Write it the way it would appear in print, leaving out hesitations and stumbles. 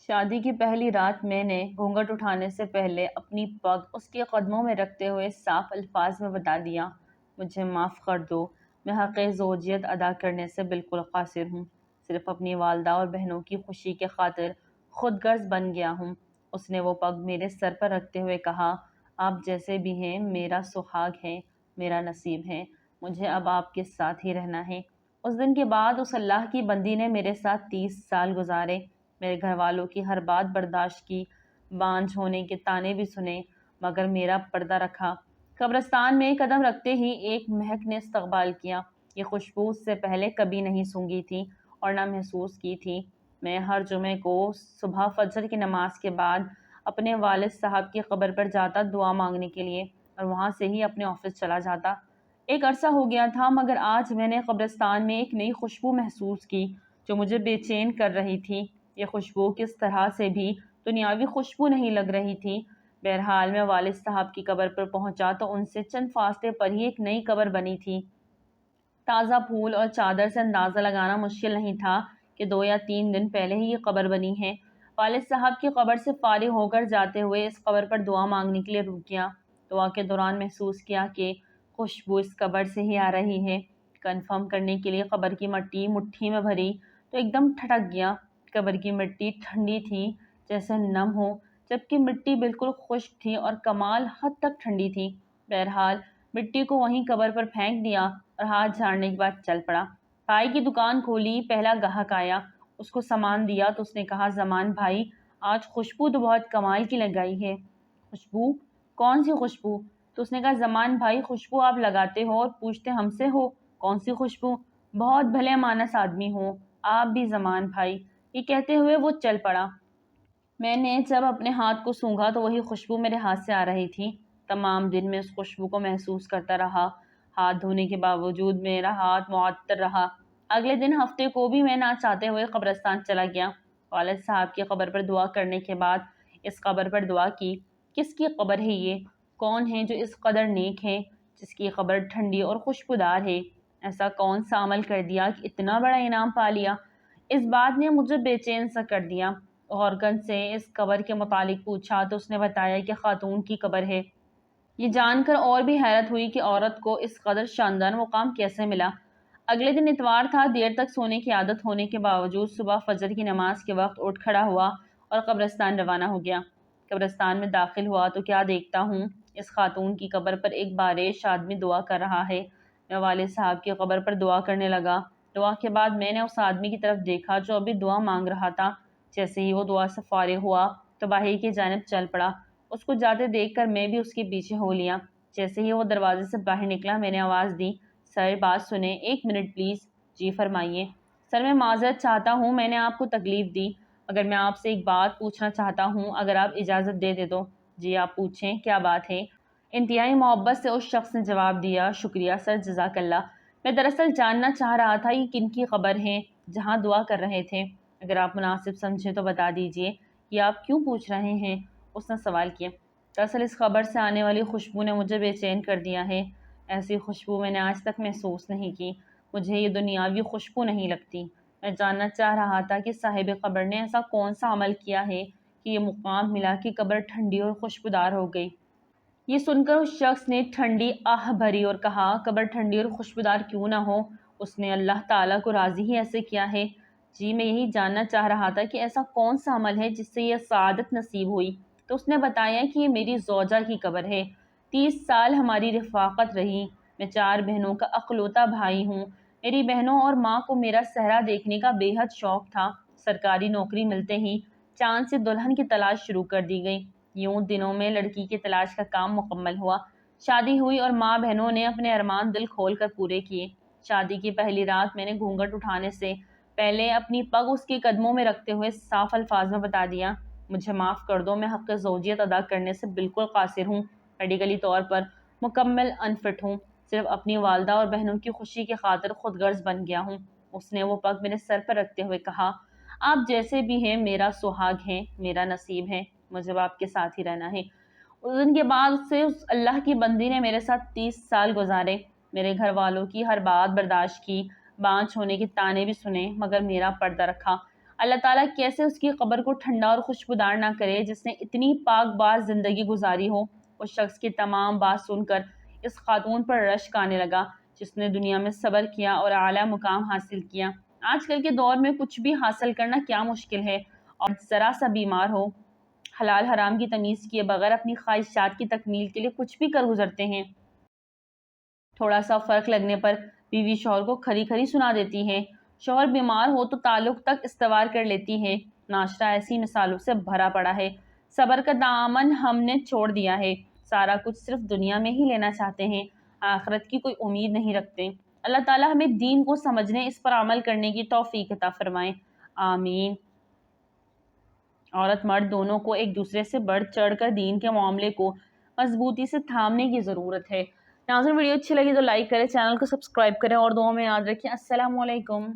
شادی کی پہلی رات میں نے گھونگھٹ اٹھانے سے پہلے اپنی پگ اس کے قدموں میں رکھتے ہوئے صاف الفاظ میں بتا دیا، مجھے معاف کر دو، میں حق زوجیت ادا کرنے سے بالکل قاصر ہوں، صرف اپنی والدہ اور بہنوں کی خوشی کے خاطر خود غرض بن گیا ہوں۔ اس نے وہ پگ میرے سر پر رکھتے ہوئے کہا، آپ جیسے بھی ہیں میرا سہاگ ہے، میرا نصیب ہے، مجھے اب آپ کے ساتھ ہی رہنا ہے۔ اس دن کے بعد اس اللہ کی بندی نے میرے ساتھ 30 سال گزارے، میرے گھر والوں کی ہر بات برداشت کی، بانجھ ہونے کے طعنے بھی سنے، مگر میرا پردہ رکھا۔ قبرستان میں قدم رکھتے ہی ایک مہک نے استقبال کیا۔ یہ خوشبو اس سے پہلے کبھی نہیں سونگھی تھی اور نہ محسوس کی تھی۔ میں ہر جمعے کو صبح فجر کی نماز کے بعد اپنے والد صاحب کی قبر پر جاتا دعا مانگنے کے لیے، اور وہاں سے ہی اپنے آفس چلا جاتا۔ ایک عرصہ ہو گیا تھا، مگر آج میں نے قبرستان میں ایک نئی خوشبو محسوس کی جو مجھے بے چین کر رہی تھی۔ یہ خوشبو کس طرح سے بھی دنیاوی خوشبو نہیں لگ رہی تھی۔ بہرحال میں والد صاحب کی قبر پر پہنچا تو ان سے چند فاصلے پر ہی ایک نئی قبر بنی تھی۔ تازہ پھول اور چادر سے اندازہ لگانا مشکل نہیں تھا کہ 2 یا 3 دن پہلے ہی یہ قبر بنی ہے۔ والد صاحب کی قبر سے فارغ ہو کر جاتے ہوئے اس قبر پر دعا مانگنے کے لیے رک گیا۔ دعا کے دوران محسوس کیا کہ خوشبو اس قبر سے ہی آ رہی ہے۔ کنفرم کرنے کے لیے قبر کی مٹی مٹھی میں بھری تو ایک دم ٹھٹک گیا۔ قبر کی مٹی ٹھنڈی تھی جیسے نم ہو، جبکہ مٹی بالکل خشک تھی اور کمال حد تک ٹھنڈی تھی۔ بہرحال مٹی کو وہیں قبر پر پھینک دیا اور ہاتھ جھاڑنے کے بعد چل پڑا۔ بھائی کی دکان کھولی، پہلا گاہک آیا، اس کو سامان دیا تو اس نے کہا، زمان بھائی آج خوشبو تو بہت کمال کی لگائی ہے۔ خوشبو؟ کون سی خوشبو؟ تو اس نے کہا، زمان بھائی خوشبو آپ لگاتے ہو اور پوچھتے ہم سے ہو کون سی خوشبو؟ بہت بھلے مانس آدمی ہو آپ بھی زمان بھائی۔ یہ کہتے ہوئے وہ چل پڑا۔ میں نے جب اپنے ہاتھ کو سونگھا تو وہی خوشبو میرے ہاتھ سے آ رہی تھی۔ تمام دن میں اس خوشبو کو محسوس کرتا رہا۔ ہاتھ دھونے کے باوجود میرا ہاتھ معطر رہا۔ اگلے دن ہفتے کو بھی میں نہ چاہتے ہوئے قبرستان چلا گیا۔ والد صاحب کی قبر پر دعا کرنے کے بعد اس قبر پر دعا کی۔ کس کی قبر ہے یہ؟ کون ہے جو اس قدر نیک ہے، جس کی قبر ٹھنڈی اور خوشبودار ہے؟ ایسا کون سا عمل کر دیا کہ اتنا بڑا انعام پا لیا؟ اس بات نے مجھے بے چین سا کر دیا۔ غورگن سے اس قبر کے متعلق پوچھا تو اس نے بتایا کہ خاتون کی قبر ہے۔ یہ جان کر اور بھی حیرت ہوئی کہ عورت کو اس قدر شاندار مقام کیسے ملا۔ اگلے دن اتوار تھا، دیر تک سونے کی عادت ہونے کے باوجود صبح فجر کی نماز کے وقت اٹھ کھڑا ہوا اور قبرستان روانہ ہو گیا۔ قبرستان میں داخل ہوا تو کیا دیکھتا ہوں، اس خاتون کی قبر پر ایک بارش آدمی دعا کر رہا ہے۔ میں والد صاحب کی قبر پر دعا کرنے لگا۔ دعا کے بعد میں نے اس آدمی کی طرف دیکھا جو ابھی دعا مانگ رہا تھا۔ جیسے ہی وہ دعا سے فارغ ہوا تو باہر کی جانب چل پڑا۔ اس کو جاتے دیکھ کر میں بھی اس کے پیچھے ہو لیا۔ جیسے ہی وہ دروازے سے باہر نکلا میں نے آواز دی، سر بات سنیں، 1 منٹ پلیز۔ جی فرمائیے۔ سر میں معذرت چاہتا ہوں، میں نے آپ کو تکلیف دی، مگر میں آپ سے ایک بات پوچھنا چاہتا ہوں، اگر آپ اجازت دے تو۔ جی آپ پوچھیں، کیا بات ہے؟ انتہائی محبت سے اس شخص نے جواب دیا، شکریہ سر، جزاک اللہ۔ میں دراصل جاننا چاہ رہا تھا یہ کن کی قبر ہے جہاں دعا کر رہے تھے؟ اگر آپ مناسب سمجھیں تو بتا دیجئے، یہ آپ کیوں پوچھ رہے ہیں؟ اس نے سوال کیا۔ دراصل اس خبر سے آنے والی خوشبو نے مجھے بے چین کر دیا ہے۔ ایسی خوشبو میں نے آج تک محسوس نہیں کی۔ مجھے یہ دنیاوی خوشبو نہیں لگتی۔ میں جاننا چاہ رہا تھا کہ صاحب قبر نے ایسا کون سا عمل کیا ہے کہ یہ مقام ملا کہ قبر ٹھنڈی اور خوشبودار ہو گئی۔ یہ سن کر اس شخص نے ٹھنڈی آہ بھری اور کہا، قبر ٹھنڈی اور خوشبودار کیوں نہ ہو، اس نے اللہ تعالیٰ کو راضی ہی ایسے کیا ہے۔ جی میں یہی جاننا چاہ رہا تھا کہ ایسا کون سا عمل ہے جس سے یہ سعادت نصیب ہوئی۔ تو اس نے بتایا کہ یہ میری زوجہ کی قبر ہے۔ 30 سال ہماری رفاقت رہی۔ میں 4 بہنوں کا اکلوتا بھائی ہوں۔ میری بہنوں اور ماں کو میرا صحرا دیکھنے کا بے حد شوق تھا۔ سرکاری نوکری ملتے ہی چاند سے دلہن کی تلاش شروع کر دی گئی۔ یوں دنوں میں لڑکی کی تلاش کا کام مکمل ہوا۔ شادی ہوئی اور ماں بہنوں نے اپنے ارمان دل کھول کر پورے کیے۔ شادی کی پہلی رات میں نے گھونگھٹ اٹھانے سے پہلے اپنی پگ اس کے قدموں میں رکھتے ہوئے صاف الفاظ میں بتا دیا، مجھے معاف کر دو، میں حق زوجیت ادا کرنے سے بالکل قاصر ہوں، میڈیکلی طور پر مکمل انفٹ ہوں، صرف اپنی والدہ اور بہنوں کی خوشی کی خاطر خود غرض بن گیا ہوں۔ اس نے وہ پگ میرے سر پر رکھتے ہوئے کہا، آپ جیسے بھی ہیں میرا سہاگ ہے، میرا نصیب ہے، مجھے اب آپ کے ساتھ ہی رہنا ہے۔ اس دن کے بعد سے اس اللہ کی بندی نے میرے ساتھ 30 سال گزارے، میرے گھر والوں کی ہر بات برداشت کی، بانجھ ہونے کے طعنے بھی سنے، مگر میرا پردہ رکھا۔ اللہ تعالیٰ کیسے اس کی قبر کو ٹھنڈا اور خوشبودار نہ کرے جس نے اتنی پاک باز زندگی گزاری ہو۔ اس شخص کی تمام بات سن کر اس خاتون پر رشک آنے لگا جس نے دنیا میں صبر کیا اور اعلیٰ مقام حاصل کیا۔ آج کل کے دور میں کچھ بھی حاصل کرنا کیا مشکل ہے، اور ذرا سا بیمار ہو حلال حرام کی تمیز کیے بغیر اپنی خواہشات کی تکمیل کے لیے کچھ بھی کر گزرتے ہیں۔ تھوڑا سا فرق لگنے پر بیوی شوہر کو کھری کھری سنا دیتی ہے، شوہر بیمار ہو تو تعلق تک استوار کر لیتی ہے۔ معاشرہ ایسی مثالوں سے بھرا پڑا ہے۔ صبر کا دامن ہم نے چھوڑ دیا ہے، سارا کچھ صرف دنیا میں ہی لینا چاہتے ہیں، آخرت کی کوئی امید نہیں رکھتے۔ اللہ تعالیٰ ہمیں دین کو سمجھنے، اس پر عمل کرنے کی توفیق عطا فرمائے، آمین۔ عورت مرد دونوں کو ایک دوسرے سے بڑھ چڑھ کر دین کے معاملے کو مضبوطی سے تھامنے کی ضرورت ہے۔ ناظرین، ویڈیو اچھی لگی تو لائک کریں، چینل کو سبسکرائب کریں اور دعاؤں میں یاد رکھیں۔ السلام علیکم۔